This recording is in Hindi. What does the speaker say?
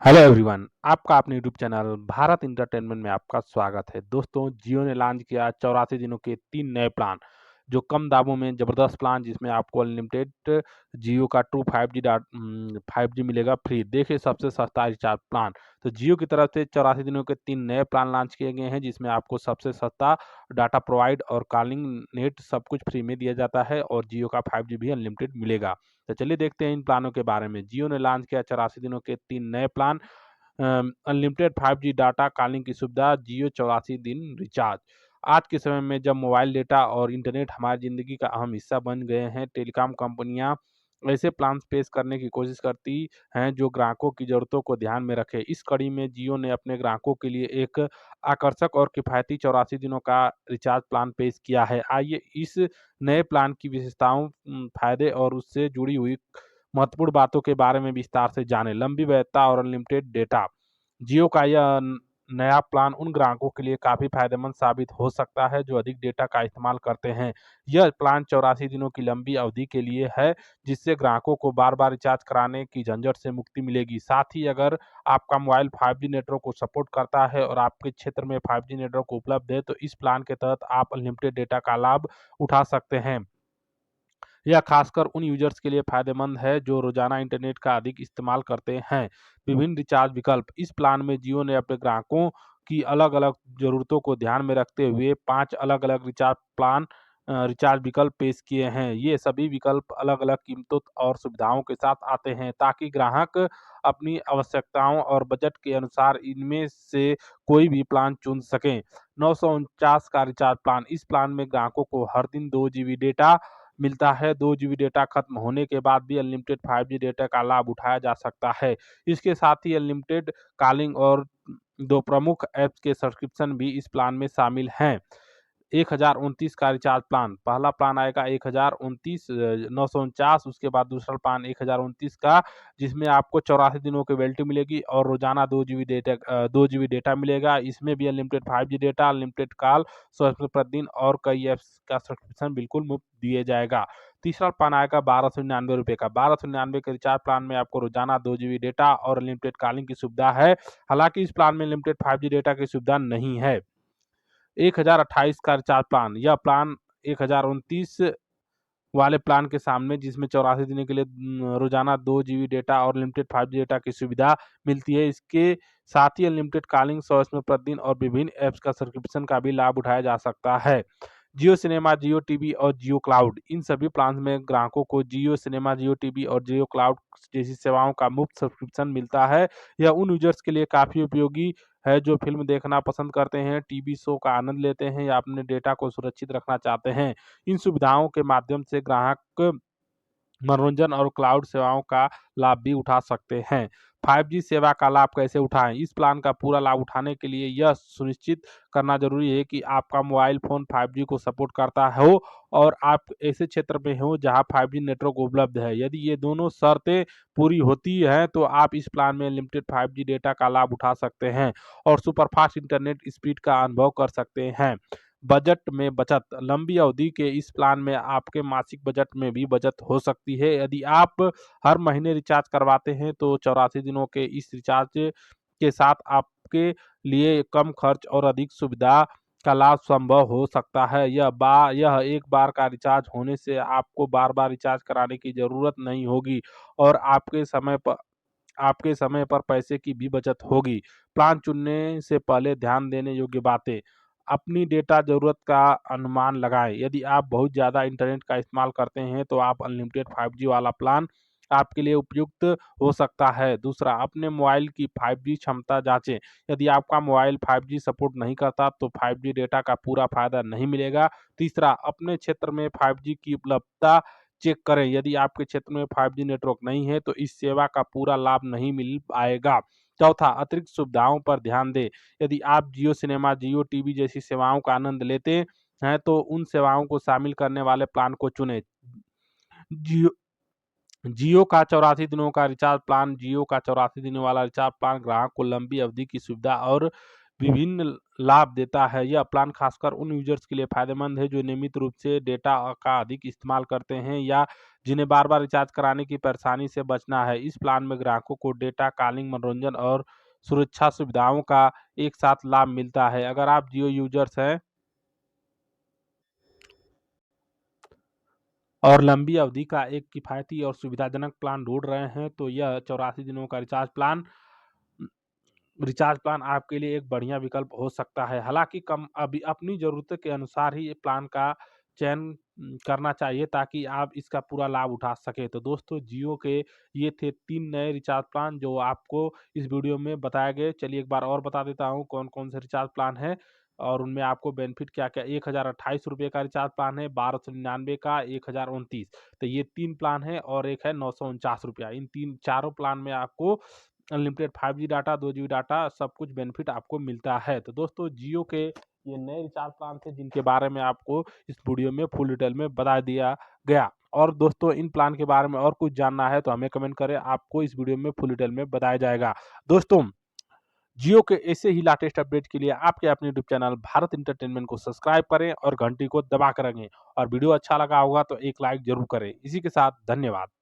हेलो एवरीवन, आपका अपने यूट्यूब चैनल भारत इंटरटेनमेंट में आपका स्वागत है। दोस्तों, जियो ने लॉन्च किया 84 दिनों के 3 नए प्लान, जो कम दामों में ज़बरदस्त प्लान जिसमें आपको अनलिमिटेड जियो का ट्रू 5G मिलेगा फ्री। देखिए सबसे सस्ता रिचार्ज प्लान। तो जियो की तरफ से 84 दिनों के 3 नए प्लान लॉन्च किए गए हैं, जिसमें आपको सबसे सस्ता डाटा प्रोवाइड और कॉलिंग नेट सब कुछ फ्री में दिया जाता है और जियो का 5G भी अनलिमिटेड मिलेगा। तो चलिए देखते हैं इन प्लानों के बारे में। जियो ने लॉन्च किया 84 दिनों के 3 नए plan. Unlimited 5G data calling की सुविधा, जियो 84 दिन रिचार्ज। आज के समय में जब मोबाइल डेटा और इंटरनेट हमारी ज़िंदगी का अहम हिस्सा बन गए हैं, टेलीकॉम कंपनियाँ ऐसे प्लान्स पेश करने की कोशिश करती हैं जो ग्राहकों की ज़रूरतों को ध्यान में रखे। इस कड़ी में जियो ने अपने ग्राहकों के लिए एक आकर्षक और किफ़ायती 84 दिनों का रिचार्ज प्लान पेश किया है। आइए इस नए प्लान की विशेषताओं, फ़ायदे और उससे जुड़ी हुई महत्वपूर्ण बातों के बारे में विस्तार से जानें। लंबी वैधता और अनलिमिटेड डेटा। जियो का यह नया प्लान उन ग्राहकों के लिए काफ़ी फायदेमंद साबित हो सकता है जो अधिक डेटा का इस्तेमाल करते हैं। यह प्लान 84 दिनों की लंबी अवधि के लिए है, जिससे ग्राहकों को बार-बार रिचार्ज कराने की झंझट से मुक्ति मिलेगी। साथ ही अगर आपका मोबाइल 5G नेटवर्क को सपोर्ट करता है और आपके क्षेत्र में 5G नेटवर्क उपलब्ध है, तो इस प्लान के तहत आप अनलिमिटेड डेटा का लाभ उठा सकते हैं। यह खासकर उन यूजर्स के लिए फायदेमंद है जो रोजाना इंटरनेट का अधिक इस्तेमाल करते हैं। विभिन्न रिचार्ज विकल्प। इस प्लान में जियो ने अपने ग्राहकों की अलग-अलग ज़रूरतों को ध्यान में रखते हुए 5 अलग-अलग रिचार्ज विकल्प पेश किए हैं। ये सभी विकल्प अलग-अलग कीमतों और सुविधाओं के साथ आते हैं, ताकि ग्राहक अपनी आवश्यकताओं और बजट के अनुसार इनमें से कोई भी प्लान चुन सकें। 949 का रिचार्ज प्लान। इस प्लान में ग्राहकों को हर दिन 2 जीबी डेटा मिलता है। 2 जीबी डेटा खत्म होने के बाद भी अनलिमिटेड 5G डेटा का लाभ उठाया जा सकता है। इसके साथ ही अनलिमिटेड कॉलिंग और 2 प्रमुख ऐप्स के सब्सक्रिप्शन भी इस प्लान में शामिल हैं। 1029 का रिचार्ज प्लान। पहला प्लान आएगा 1029 949, उसके बाद दूसरा प्लान 1029 का, जिसमें आपको 84 दिनों की वैलिडिटी मिलेगी और रोज़ाना 2 जीबी डेटा मिलेगा। इसमें भी unlimited 5G data, unlimited call 100 SMS प्रतिदिन और कई ऐप्स का सब्सक्रिप्शन बिल्कुल मुफ्त दिए जाएगा। तीसरा प्लान आएगा ₹1299 का। ₹1299 के रिचार्ज प्लान में आपको रोज़ाना 2 जीबी डेटा और अनलिमिटेड कॉलिंग की सुविधा है। हालाँकि इस प्लान में अनलिमिटेड 5G डेटा की सुविधा नहीं है। 1028 का रिचार्ज प्लान। यह प्लान 1029 वाले प्लान के सामने, जिसमें 84 दिनों के लिए रोज़ाना 2 जीबी डेटा और लिमिटेड 5G डेटा की सुविधा मिलती है। इसके साथ ही अनलिमिटेड कॉलिंग 100 एसएमएस प्रतिदिन और विभिन्न ऐप्स का सब्सक्रिप्शन का भी लाभ उठाया जा सकता है। जियो सिनेमा, जियो टीवी और जियो क्लाउड। इन सभी प्लान में ग्राहकों को जियो सिनेमा, जियो टीवी और जियो क्लाउड जैसी सेवाओं का मुफ्त सब्सक्रिप्शन मिलता है। यह उन यूजर्स के लिए काफ़ी उपयोगी है जो फ़िल्म देखना पसंद करते हैं, टीवी शो का आनंद लेते हैं या अपने डेटा को सुरक्षित रखना चाहते हैं। इन सुविधाओं के माध्यम से ग्राहक मनोरंजन और क्लाउड सेवाओं का लाभ भी उठा सकते हैं। 5G सेवा का लाभ कैसे उठाएँ? इस प्लान का पूरा लाभ उठाने के लिए यह सुनिश्चित करना ज़रूरी है कि आपका मोबाइल फ़ोन 5G को सपोर्ट करता हो और आप ऐसे क्षेत्र में हो जहाँ 5G नेटवर्क उपलब्ध है। यदि ये दोनों शर्तें पूरी होती हैं, तो आप इस प्लान में लिमिटेड 5G डेटा का लाभ उठा सकते हैं और सुपरफ़ास्ट इंटरनेट स्पीड का अनुभव कर सकते हैं। बजट में बचत। लंबी अवधि के इस प्लान में आपके मासिक बजट में भी बचत हो सकती है। यदि आप हर महीने रिचार्ज करवाते हैं, तो 84 दिनों के इस रिचार्ज के साथ आपके लिए कम खर्च और अधिक सुविधा का लाभ संभव हो सकता है। यह एक बार का रिचार्ज होने से आपको बार-बार रिचार्ज कराने की ज़रूरत नहीं होगी और आपके समय पर पैसे की भी बचत होगी। प्लान चुनने से पहले ध्यान देने योग्य बातें। अपनी डेटा ज़रूरत का अनुमान लगाएँ। यदि आप बहुत ज़्यादा इंटरनेट का इस्तेमाल करते हैं, तो आप अनलिमिटेड 5G वाला प्लान आपके लिए उपयुक्त हो सकता है। दूसरा, अपने मोबाइल की 5G क्षमता जाँचें। यदि आपका मोबाइल 5G सपोर्ट नहीं करता, तो 5G डेटा का पूरा फ़ायदा नहीं मिलेगा। तीसरा, अपने क्षेत्र में 5G की उपलब्धता चेक करें। यदि आपके क्षेत्र में 5G नेटवर्क नहीं है, तो इस सेवा का पूरा लाभ नहीं मिल पाएगा। चौथा, अतिरिक्त सुविधाओं पर ध्यान दें। यदि आप जियो सिनेमा, जियो टीवी जैसी सेवाओं का आनंद लेते हैं, तो उन सेवाओं को शामिल करने वाले प्लान को चुनें। जियो जियो का 84 दिनों का रिचार्ज प्लान। जियो का 84 दिनों वाला रिचार्ज प्लान ग्राहक को लंबी अवधि की सुविधा और विभिन्न लाभ देता है। यह प्लान खासकर उन यूजर्स के लिए फायदेमंद है जो नियमित रूप से डेटा का अधिक इस्तेमाल करते हैं या जिन्हें बार-बार रिचार्ज कराने की परेशानी से बचना है। इस प्लान में ग्राहकों को डेटा, कॉलिंग, मनोरंजन और सुरक्षा सुविधाओं का एक साथ लाभ मिलता है। अगर आप जियो यूजर्स हैं और लंबी अवधि का एक किफ़ायती और सुविधाजनक प्लान ढूँढ रहे हैं, तो यह 84 दिनों का रिचार्ज प्लान आपके लिए एक बढ़िया विकल्प हो सकता है। हालाँकि कम अभी अपनी ज़रूरत के अनुसार ही ये प्लान का चयन करना चाहिए ताकि आप इसका पूरा लाभ उठा सकें। तो दोस्तों जियो के ये थे 3 नए रिचार्ज प्लान जो आपको इस वीडियो में बताए गए। चलिए एक बार और बता देता हूँ कौन-कौन से रिचार्ज प्लान हैं और उनमें आपको बेनिफिट क्या-क्या। ₹1028 का रिचार्ज प्लान है, 1299 का, 1029। तो ये 3 प्लान हैं और एक है ₹949। इन चारों प्लान में आपको unlimited 5G data, 2 GB data सब कुछ बेनिफिट आपको मिलता है। तो दोस्तों जियो के ये नए रिचार्ज प्लान थे जिनके बारे में आपको इस वीडियो में फुल डिटेल में बता दिया गया। और दोस्तों इन प्लान के बारे में और कुछ जानना है तो हमें कमेंट करें, आपको इस वीडियो में फुल डिटेल में बताया जाएगा। दोस्तों जियो के ऐसे ही लेटेस्ट अपडेट के लिए आपके अपने यूट्यूब चैनल भारत एंटरटेनमेंट को सब्सक्राइब करें और घंटी को दबा कर रखें और वीडियो अच्छा लगा होगा तो एक लाइक जरूर करें। इसी के साथ धन्यवाद।